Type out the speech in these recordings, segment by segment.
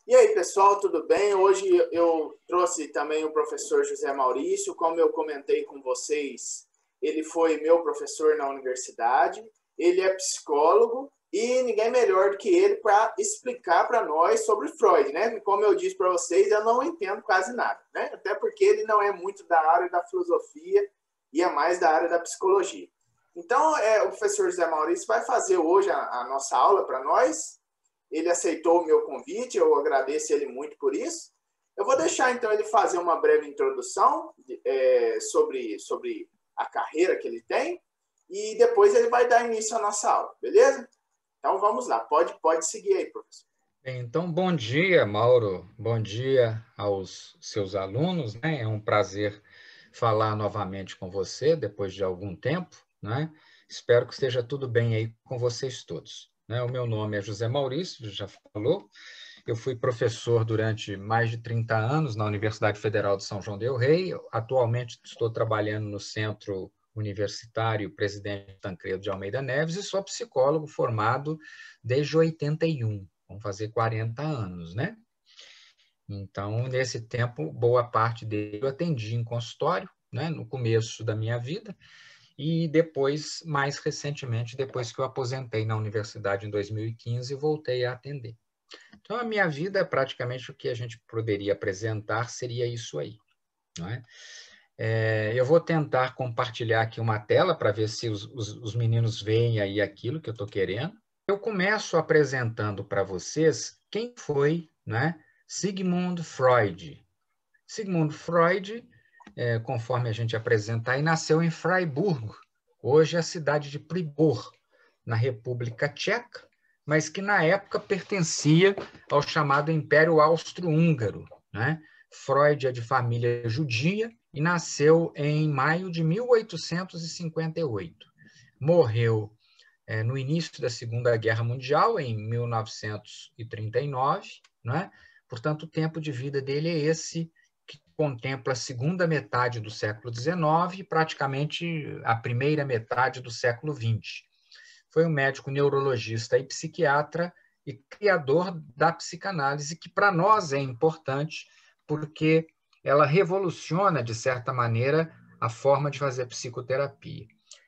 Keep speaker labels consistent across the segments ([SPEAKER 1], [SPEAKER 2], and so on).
[SPEAKER 1] E aí, pessoal, tudo bem? Hoje eu trouxe também o professor José Maurício. Como eu comentei com vocês, ele foi meu professor na universidade, ele é psicólogo e ninguém melhor do que ele para explicar para nós sobre Freud, né? Como eu disse para vocês, eu não entendo quase nada, né? Até porque ele não é muito da área da filosofia e é mais da área da psicologia. Então, o professor José Maurício vai fazer hoje a nossa aula para nós. Ele aceitou o meu convite, eu agradeço ele muito por isso. Eu vou deixar, então, ele fazer uma breve introdução sobre a carreira que ele tem e depois ele vai dar início à nossa aula, beleza? Então, vamos lá. Pode seguir aí, professor.
[SPEAKER 2] Então, bom dia, Mauro. Bom dia aos seus alunos, né? É um prazer falar novamente com você depois de algum tempo, né? Espero que esteja tudo bem aí com vocês todos. O meu nome é José Maurício, já falou. Eu fui professor durante mais de 30 anos na Universidade Federal de São João del Rei. Atualmente estou trabalhando no Centro Universitário Presidente Tancredo de Almeida Neves e sou psicólogo formado desde 81. Vão fazer 40 anos, né? Então, nesse tempo, boa parte dele eu atendi em consultório, né, no começo da minha vida, e depois, mais recentemente, depois que eu aposentei na universidade em 2015, voltei a atender. Então, a minha vida, praticamente, o que a gente poderia apresentar seria isso aí, não é? Eu vou tentar compartilhar aqui uma tela para ver se os meninos veem aí aquilo que eu estou querendo. Eu começo apresentando para vocês quem foi, né, Sigmund Freud. Sigmund Freud, conforme a gente apresenta aí, nasceu em Freiburg, hoje é a cidade de Pribor, na República Tcheca, mas que na época pertencia ao chamado Império Austro-Húngaro, né? Freud é de família judia e nasceu em maio de 1858. Morreu no início da Segunda Guerra Mundial, em 1939, né? Portanto, o tempo de vida dele é esse, que contempla a segunda metade do século XIX e praticamente a primeira metade do século XX. Foi um médico neurologista e psiquiatra e criador da psicanálise, que para nós é importante porque ela revoluciona, de certa maneira, a forma de fazer psicoterapia.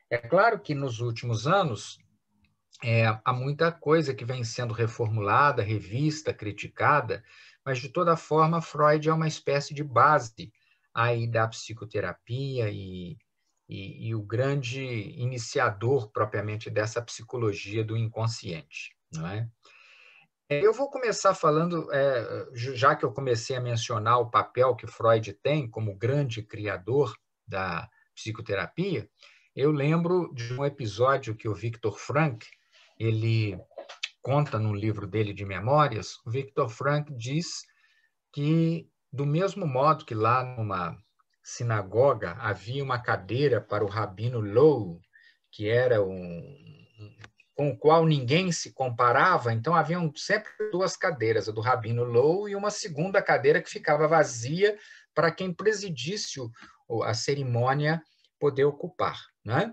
[SPEAKER 2] É claro que nos últimos anos há muita coisa que vem sendo reformulada, revista, criticada, mas de toda forma Freud é uma espécie de base aí da psicoterapia e o grande iniciador propriamente dessa psicologia do inconsciente, não é? Eu vou começar falando, já que eu comecei a mencionar o papel que Freud tem como grande criador da psicoterapia, eu lembro de um episódio que o Viktor Frankl, ele conta no livro dele de memórias. O Viktor Frankl diz que, do mesmo modo que lá numa sinagoga havia uma cadeira para o Rabino Low, que era com o qual ninguém se comparava, então haviam sempre duas cadeiras, a do Rabino Low e uma segunda cadeira que ficava vazia para quem presidisse a cerimônia poder ocupar, né?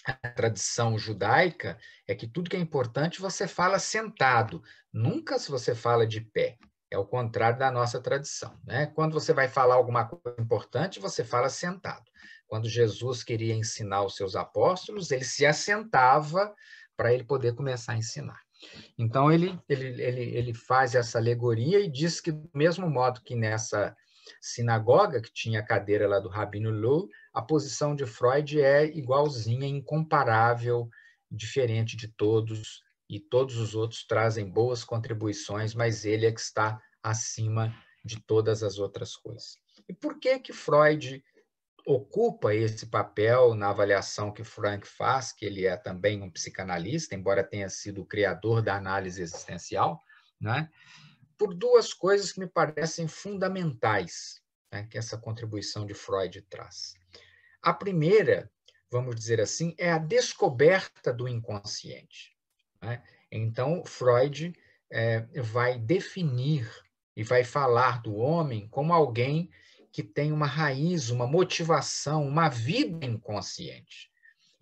[SPEAKER 2] A tradição judaica é que tudo que é importante você fala sentado, nunca se você fala de pé. É o contrário da nossa tradição, né? Quando você vai falar alguma coisa importante, você fala sentado. Quando Jesus queria ensinar os seus apóstolos, ele se assentava para ele poder começar a ensinar. Então, ele faz essa alegoria e diz que, do mesmo modo que nessa sinagoga, que tinha a cadeira lá do Rabino Low, a posição de Freud é igualzinha, incomparável, diferente de todos, e todos os outros trazem boas contribuições, mas ele é que está acima de todas as outras coisas. E por que Freud ocupa esse papel na avaliação que Frank faz, que ele é também um psicanalista, embora tenha sido o criador da análise existencial, né? Por duas coisas que me parecem fundamentais, né, que essa contribuição de Freud traz. A primeira, vamos dizer assim, é a descoberta do inconsciente, né? Então, Freud vai definir e vai falar do homem como alguém que tem uma raiz, uma motivação, uma vida inconsciente.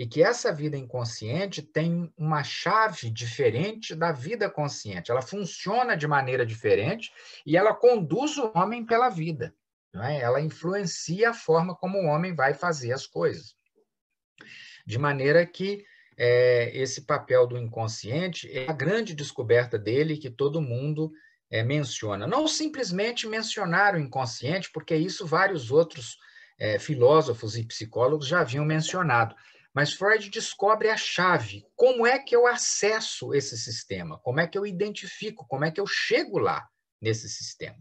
[SPEAKER 2] e que essa vida inconsciente tem uma chave diferente da vida consciente. Ela funciona de maneira diferente e ela conduz o homem pela vida, não é? Ela influencia a forma como o homem vai fazer as coisas. De maneira que esse papel do inconsciente é a grande descoberta dele que todo mundo menciona. Não simplesmente mencionar o inconsciente, porque isso vários outros filósofos e psicólogos já haviam mencionado. Mas Freud descobre a chave. Como é que eu acesso esse sistema? Como é que eu identifico? Como é que eu chego lá nesse sistema?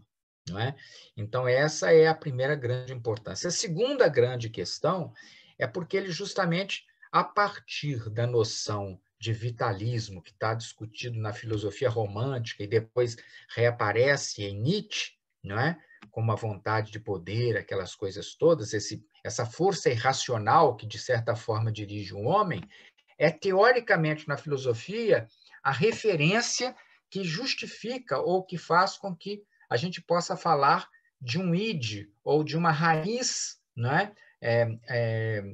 [SPEAKER 2] Não é? Então, essa é a primeira grande importância. A segunda grande questão é porque ele justamente, a partir da noção de vitalismo que está discutido na filosofia romântica e depois reaparece em Nietzsche, não é? Como a vontade de poder, aquelas coisas todas, essa força irracional que, de certa forma, dirige o homem, é, teoricamente, na filosofia, a referência que justifica ou que faz com que a gente possa falar de um id ou de uma raiz, não é?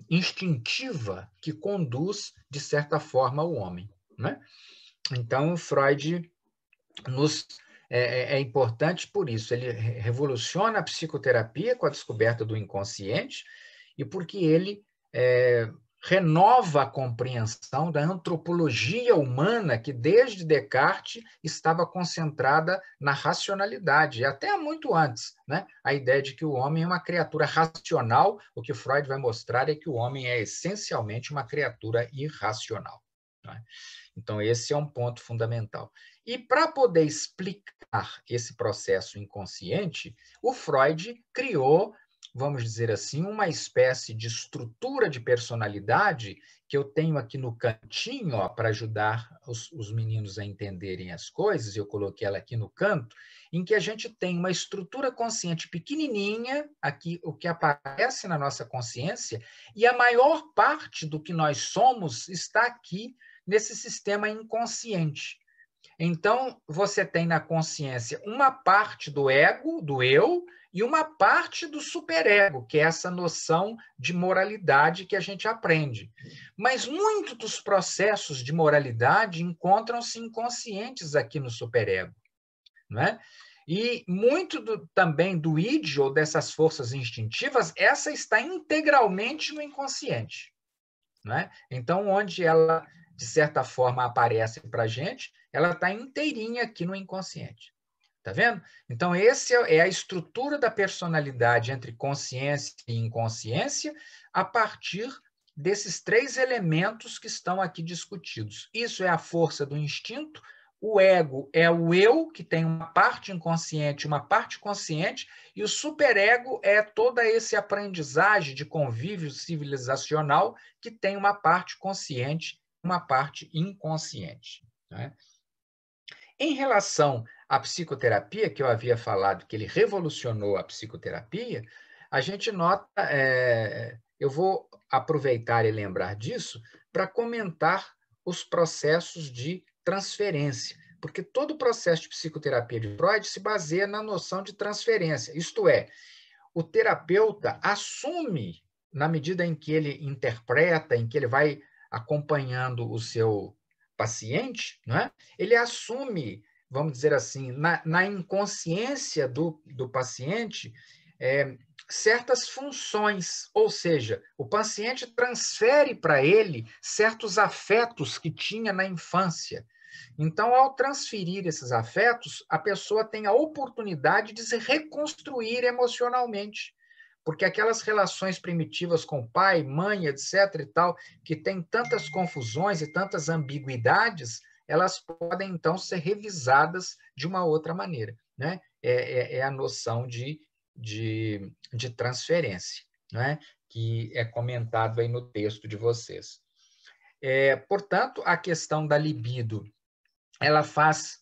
[SPEAKER 2] Instintiva que conduz, de certa forma, o homem. Né? Então, Freud é importante por isso. Ele revoluciona a psicoterapia com a descoberta do inconsciente e porque ele renova a compreensão da antropologia humana que, desde Descartes, estava concentrada na racionalidade, e até muito antes, né? A ideia de que o homem é uma criatura racional. O que Freud vai mostrar é que o homem é essencialmente uma criatura irracional. Né? Então, esse é um ponto fundamental. E para poder explicar esse processo inconsciente, o Freud criou, vamos dizer assim, uma espécie de estrutura de personalidade que eu tenho aqui no cantinho, para ajudar os meninos a entenderem as coisas, eu coloquei ela aqui no canto, em que a gente tem uma estrutura consciente pequenininha, aqui o que aparece na nossa consciência, e a maior parte do que nós somos está aqui nesse sistema inconsciente. Então, você tem na consciência uma parte do ego, do eu, e uma parte do superego, que é essa noção de moralidade que a gente aprende. Mas muitos dos processos de moralidade encontram-se inconscientes aqui no superego. Não é? E muito também do id, ou dessas forças instintivas, essa está integralmente no inconsciente. Não é? Então, onde ela, de certa forma, aparece para a gente, ela está inteirinha aqui no inconsciente. Tá vendo? Então, essa é a estrutura da personalidade entre consciência e inconsciência, a partir desses três elementos que estão aqui discutidos. Isso é a força do instinto, o ego é o eu, que tem uma parte inconsciente, uma parte consciente, e o superego é toda essa aprendizagem de convívio civilizacional que tem uma parte consciente, uma parte inconsciente. Né? Em relação à psicoterapia, que eu havia falado que ele revolucionou a psicoterapia, a gente nota, eu vou aproveitar e lembrar disso para comentar os processos de transferência, porque todo o processo de psicoterapia de Freud se baseia na noção de transferência, isto é, o terapeuta assume, na medida em que ele interpreta, em que ele vai acompanhando o seu paciente, não é? Ele assume, vamos dizer assim, na inconsciência do paciente, certas funções, ou seja, o paciente transfere para ele certos afetos que tinha na infância. Então, ao transferir esses afetos, a pessoa tem a oportunidade de se reconstruir emocionalmente. Porque aquelas relações primitivas com pai, mãe, etc. e tal, que tem tantas confusões e tantas ambiguidades, elas podem, então, ser revisadas de uma outra maneira. Né? É a noção de transferência, né? Que é comentado aí no texto de vocês. Portanto, a questão da libido, ela faz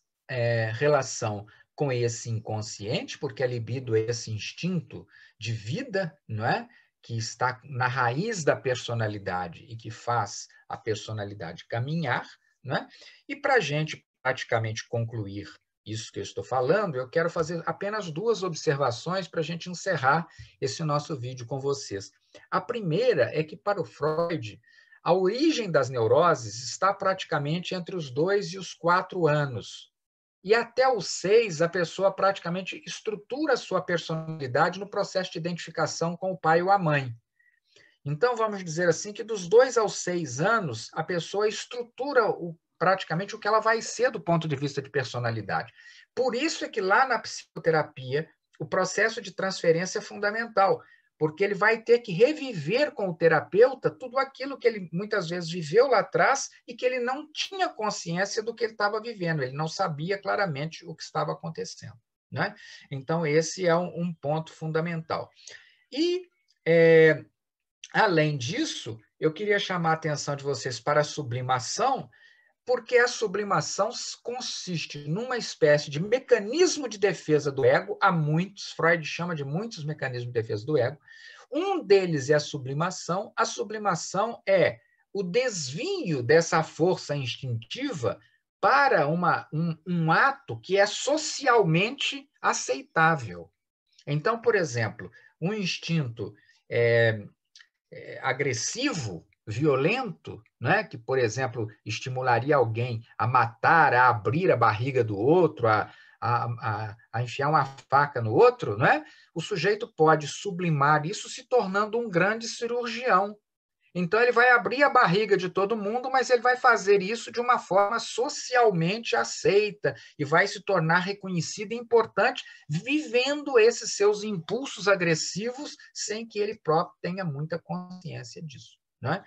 [SPEAKER 2] relação com esse inconsciente, porque a libido é esse instinto de vida, não é? Que está na raiz da personalidade e que faz a personalidade caminhar, não é? E para a gente praticamente concluir isso que eu estou falando, eu quero fazer apenas duas observações para a gente encerrar esse nosso vídeo com vocês. A primeira é que, para o Freud, A origem das neuroses está praticamente entre os 2 e os 4 anos. E até os 6, a pessoa praticamente estrutura a sua personalidade no processo de identificação com o pai ou a mãe. Então, vamos dizer assim, que dos 2 aos 6 anos, a pessoa estrutura praticamente o que ela vai ser do ponto de vista de personalidade. Por isso é que lá na psicoterapia, o processo de transferência é fundamental, porque ele vai ter que reviver com o terapeuta tudo aquilo que ele muitas vezes viveu lá atrás e que ele não tinha consciência do que ele estava vivendo, ele não sabia claramente o que estava acontecendo, né? Então, esse é um ponto fundamental. E, além disso, eu queria chamar a atenção de vocês para a sublimação, porque a sublimação consiste numa espécie de mecanismo de defesa do ego, há muitos, Freud chama de muitos mecanismos de defesa do ego. Um deles é a sublimação. A sublimação é o desvio dessa força instintiva para um ato que é socialmente aceitável. Então, por exemplo, um instinto agressivo, violento, né? Que, por exemplo, estimularia alguém a matar, a abrir a barriga do outro, a enfiar uma faca no outro, né? O sujeito pode sublimar isso se tornando um grande cirurgião. Então, ele vai abrir a barriga de todo mundo, mas ele vai fazer isso de uma forma socialmente aceita e vai se tornar reconhecido e importante, vivendo esses seus impulsos agressivos sem que ele próprio tenha muita consciência disso, né?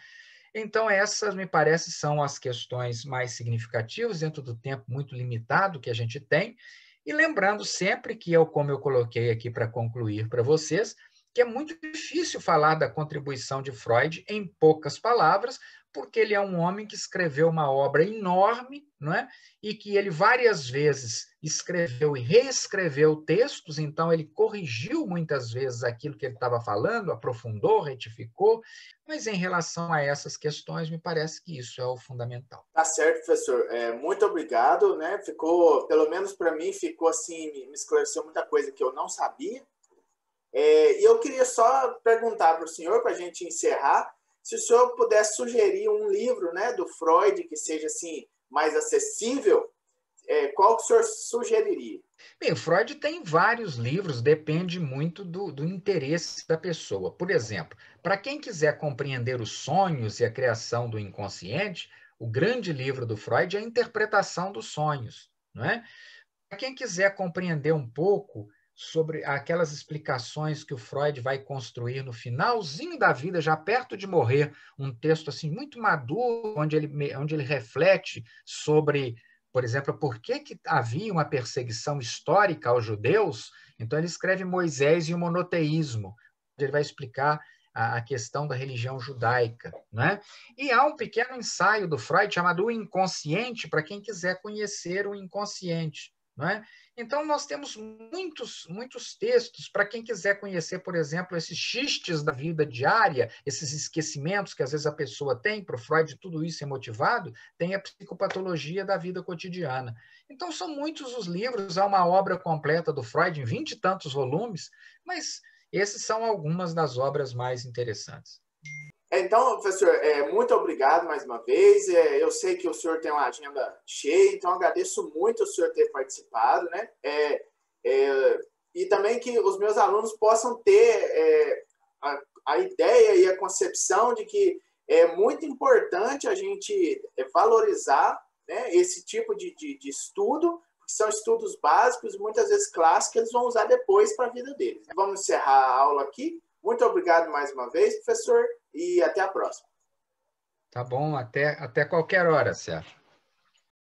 [SPEAKER 2] Então, essas, me parece, são as questões mais significativas dentro do tempo muito limitado que a gente tem. E lembrando sempre que, como eu coloquei aqui para concluir para vocês, que é muito difícil falar da contribuição de Freud em poucas palavras, porque ele é um homem que escreveu uma obra enorme, não é? E que ele várias vezes escreveu e reescreveu textos, então ele corrigiu muitas vezes aquilo que ele estava falando, aprofundou, retificou, mas em relação a essas questões, me parece que isso é o fundamental.
[SPEAKER 1] Tá certo, professor. Muito obrigado, né? Ficou, pelo menos para mim, ficou assim, me esclareceu muita coisa que eu não sabia. E eu queria só perguntar para o senhor, para a gente encerrar, se o senhor pudesse sugerir um livro, né, do Freud que seja assim, mais acessível, qual que o senhor sugeriria?
[SPEAKER 2] Bem, o Freud tem vários livros, depende muito do interesse da pessoa. Por exemplo, para quem quiser compreender os sonhos e a criação do inconsciente, o grande livro do Freud é a Interpretação dos Sonhos, não é? Para quem quiser compreender um pouco sobre aquelas explicações que o Freud vai construir no finalzinho da vida, já perto de morrer, um texto assim muito maduro, onde ele reflete sobre, por exemplo, por que havia uma perseguição histórica aos judeus. Então ele escreve Moisés e o monoteísmo, onde ele vai explicar a questão da religião judaica, né? E há um pequeno ensaio do Freud chamado O Inconsciente, para quem quiser conhecer o inconsciente, não é? Então, nós temos muitos textos para quem quiser conhecer, por exemplo, esses xistes da vida diária, esses esquecimentos que às vezes a pessoa tem. Para o Freud, tudo isso é motivado, tem a psicopatologia da vida cotidiana. Então, são muitos os livros, há uma obra completa do Freud em 20 e tantos volumes, mas esses são algumas das obras mais interessantes.
[SPEAKER 1] Então, professor, muito obrigado mais uma vez. Eu sei que o senhor tem uma agenda cheia, então agradeço muito o senhor ter participado, né? E também que os meus alunos possam ter a ideia e a concepção de que é muito importante a gente valorizar, né, esse tipo de estudo, que são estudos básicos, muitas vezes clássicos, que eles vão usar depois para a vida deles. Vamos encerrar a aula aqui. Muito obrigado mais uma vez, professor, e até a próxima.
[SPEAKER 2] Tá bom, até qualquer hora, Sérgio.